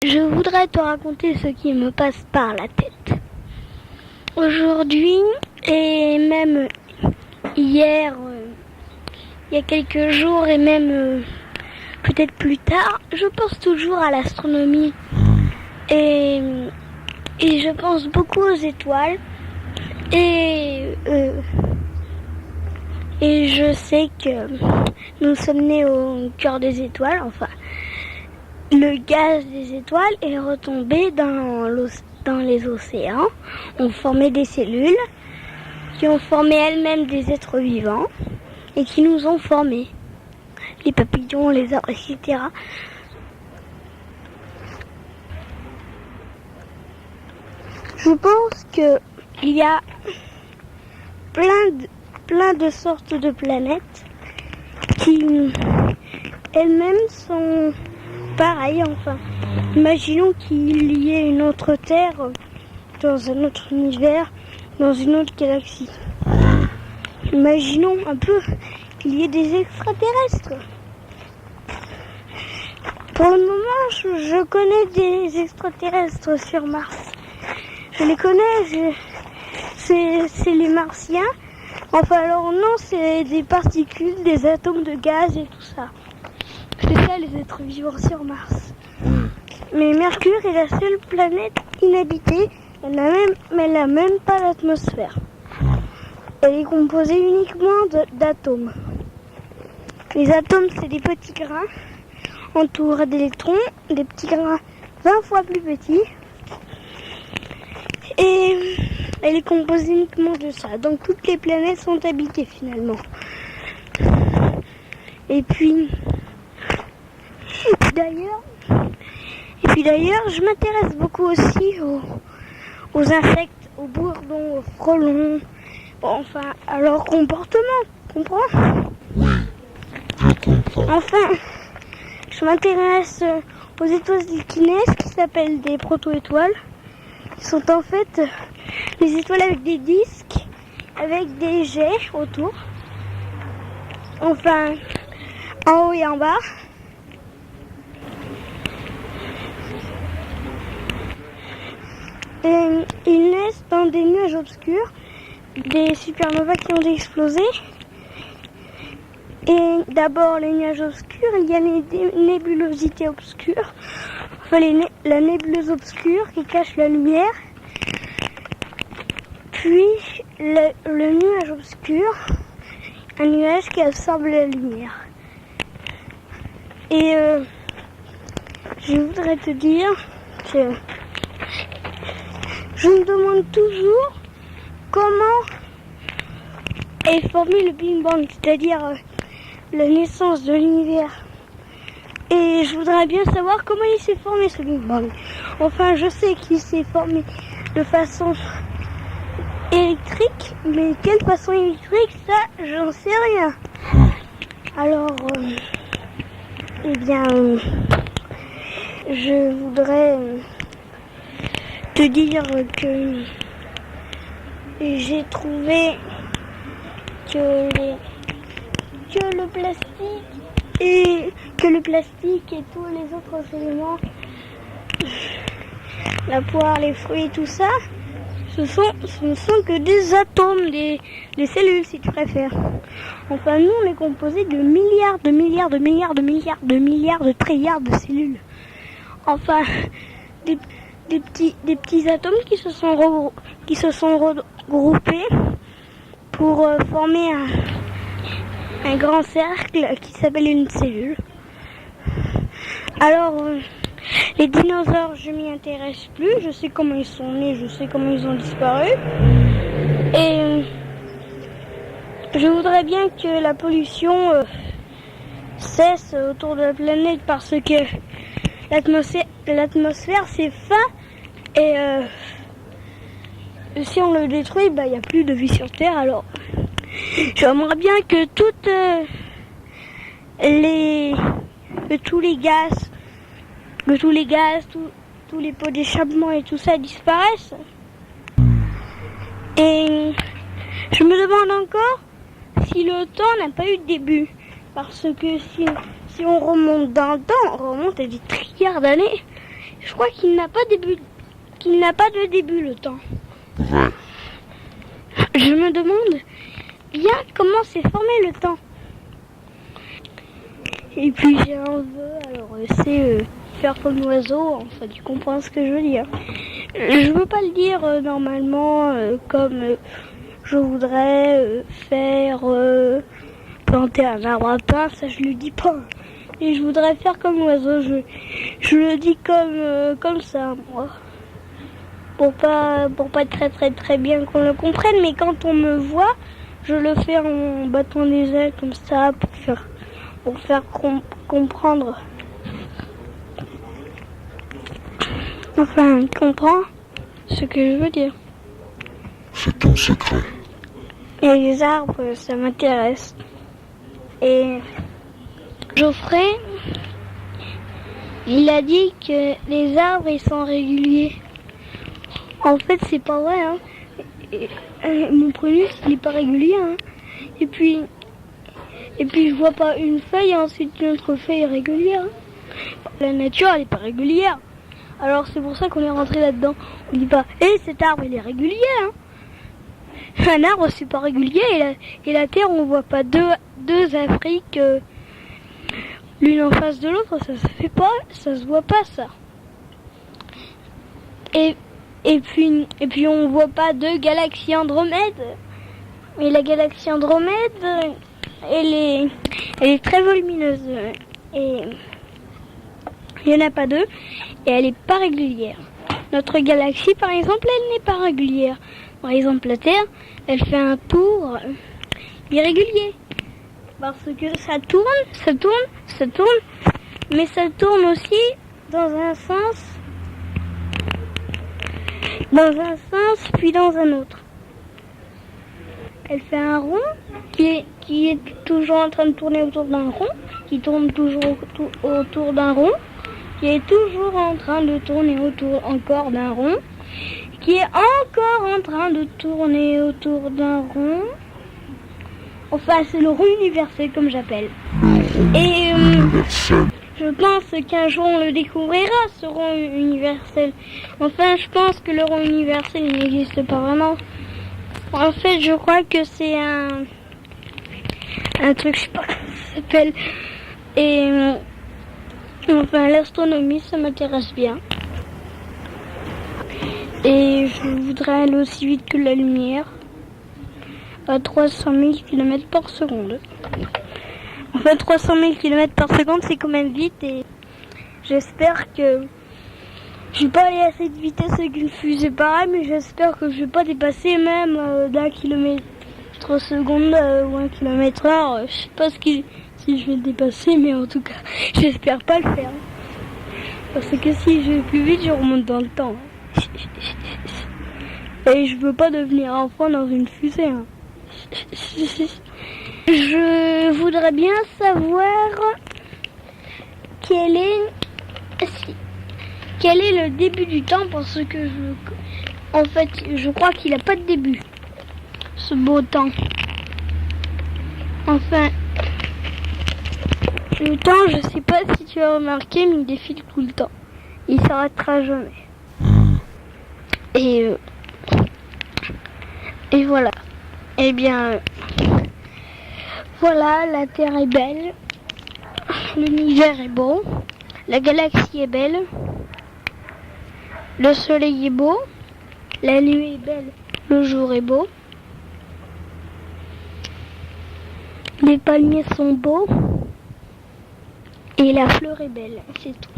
Je voudrais te raconter ce qui me passe par la tête. Aujourd'hui, et même hier, il y a quelques jours, et même peut-être plus tard, je pense toujours à l'astronomie. Et je pense beaucoup aux étoiles. Et je sais que nous sommes nés au cœur des étoiles, enfin. Le gaz des étoiles est retombé dans les océans, ont formé des cellules qui ont formé elles-mêmes des êtres vivants et qui nous ont formés. Les papillons, les arbres, etc. Je pense qu'il y a plein de sortes de planètes qui elles-mêmes sont pareil, enfin, imaginons qu'il y ait une autre Terre dans un autre univers, dans une autre galaxie. Imaginons un peu qu'il y ait des extraterrestres. Pour le moment, je connais des extraterrestres sur Mars. Je les connais, c'est les Martiens. Enfin alors non, c'est des particules, des atomes de gaz et tout ça. C'est ça les êtres vivants sur Mars. Mais Mercure est la seule planète inhabitée, elle n'a même pas d'atmosphère. Elle est composée uniquement d'atomes. Les atomes, c'est des petits grains entourés d'électrons, des petits grains 20 fois plus petits. Et elle est composée uniquement de ça. Donc toutes les planètes sont habitées finalement. Et puis d'ailleurs, je m'intéresse beaucoup aussi aux insectes, aux bourdons, aux frelons, enfin, à leur comportement, comprends ? Oui, je comprends. Enfin, je m'intéresse aux étoiles qui naissent, qui s'appellent des proto-étoiles. Qui sont en fait des étoiles avec des disques, avec des jets autour. Enfin, en haut et en bas. Et ils naissent dans des nuages obscurs, des supernovas qui ont explosé. Et d'abord les nuages obscurs, il y a les nébulosités obscures, enfin la nébuleuse obscure qui cache la lumière. Puis le nuage obscur, un nuage qui absorbe la lumière. Et je voudrais te dire que je me demande toujours comment est formé le Big Bang, c'est-à-dire la naissance de l'univers. Et je voudrais bien savoir comment il s'est formé ce Big Bang. Enfin, je sais qu'il s'est formé de façon électrique, mais quelle façon électrique, ça, j'en sais rien. Alors, je voudrais te dire que j'ai trouvé que le plastique et tous les autres éléments, la poire, les fruits, tout ça, ce ne sont que des atomes, des cellules si tu préfères. Enfin, nous on est composé de milliards, de trilliards de cellules. Enfin, des petits atomes qui se sont regroupés pour former un grand cercle qui s'appelle une cellule. Alors, les dinosaures, je m'y intéresse plus. Je sais comment ils sont nés, je sais comment ils ont disparu. Et je voudrais bien que la pollution cesse autour de la planète parce que l'atmosphère c'est fin et si on le détruit, il n'y a plus de vie sur Terre. Alors, j'aimerais bien que tous les gaz, tous les pots d'échappement et tout ça disparaissent. Et je me demande encore si le temps n'a pas eu de début. Parce que si on remonte dans le temps, on remonte à des trilliards d'années. Je crois qu'il n'a pas de début le temps. Vrai. Je me demande bien comment s'est formé le temps. Et puis j'ai un vœu, alors c'est faire comme l'oiseau, enfin tu comprends ce que je veux dire. Je veux pas le dire normalement comme je voudrais faire planter un arbre à pain, ça je le dis pas. Et je voudrais faire comme l'oiseau, je le dis comme ça moi. Pour pas très bien qu'on le comprenne, mais quand on me voit, je le fais en battant les ailes comme ça pour faire comprendre. Enfin, comprends ce que je veux dire. C'est ton secret. Et les arbres, ça m'intéresse. Et Geoffrey, il a dit que les arbres, ils sont réguliers. En fait, c'est pas vrai, hein. Mon prénom, il est pas régulier, hein. Et puis, je vois pas une feuille et ensuite une autre feuille régulière. Hein. La nature, elle est pas régulière. Alors, c'est pour ça qu'on est rentré là-dedans. On dit pas, cet arbre, il est régulier, hein. Un arbre, c'est pas régulier. Et la terre, on voit pas deux Afriques, l'une en face de l'autre. Ça se fait pas, ça se voit pas, ça. Et puis on voit pas deux galaxies Andromède. Et la galaxie Andromède, elle est très volumineuse. Et il n'y en a pas deux. Et elle est pas régulière. Notre galaxie, par exemple, elle n'est pas régulière. Par exemple, la Terre, elle fait un tour irrégulier. Parce que ça tourne. Mais ça tourne aussi dans un sens, puis dans un autre. Elle fait un rond qui est toujours en train de tourner autour d'un rond, qui tourne toujours autour d'un rond, qui est toujours en train de tourner autour encore d'un rond, qui est encore en train de tourner autour d'un rond. Enfin, c'est le rond universel comme j'appelle. Et je pense qu'un jour on le découvrira, ce rond universel. Enfin, je pense que le rond universel il n'existe pas vraiment. En fait, je crois que c'est un truc, je sais pas comment ça s'appelle. Et enfin, l'astronomie, ça m'intéresse bien. Et je voudrais aller aussi vite que la lumière, à 300 000 km par seconde. En fait, 300 000 km par seconde, c'est quand même vite et j'espère que je vais pas aller à cette vitesse avec une fusée pareille, mais j'espère que je vais pas dépasser même d'un kilomètre seconde ou 1 km/h. Je sais pas si je vais dépasser, mais en tout cas, j'espère pas le faire. Parce que si je vais plus vite, je remonte dans le temps. Et je veux pas devenir enfant dans une fusée. Hein. Je voudrais bien savoir quel est le début du temps parce que en fait, je crois qu'il n'a pas de début, ce beau temps. Enfin, le temps, je sais pas si tu as remarqué, mais il défile tout le temps. Il s'arrêtera jamais. Et voilà. Eh bien, voilà, la Terre est belle, l'univers est beau, la galaxie est belle, le soleil est beau, la nuit est belle, le jour est beau, les palmiers sont beaux et la fleur est belle, c'est tout.